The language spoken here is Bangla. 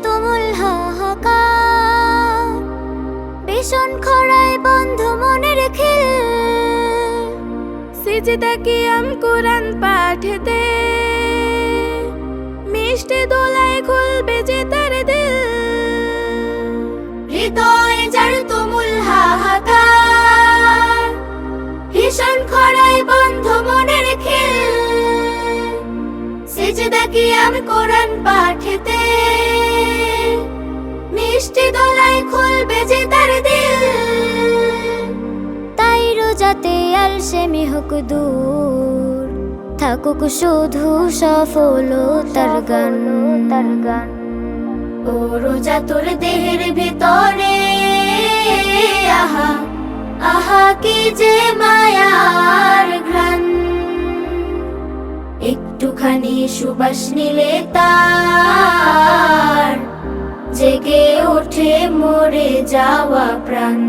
তুমুল হাহাকার, ভীষণ খরায় বন্ধ মনের খিল। সিজদা কিয়াম কুরআন পাঠতে, মিষ্টি দোলায় খুলবে যে তার দিল। হৃদয় যার তুমুল হাহাকার, ভীষণ খরায় বন্ধ মনের খিল। সিজদা কিয়াম কুরআন পাঠতে, মিষ্টি দোলায় খুলবে যে তার দিল। তাই রোজাতে আলসেমি হোক দূর, থাকুক শুধু সফলতার গান। ও রোজা তোর দেহের ভিতরে, আহা আহা কি যে মায়ার ঘ্রাণ। একটুখানি সুবাস নিলে তার, জেগে ওঠে মরে যাওয়া প্রাণ।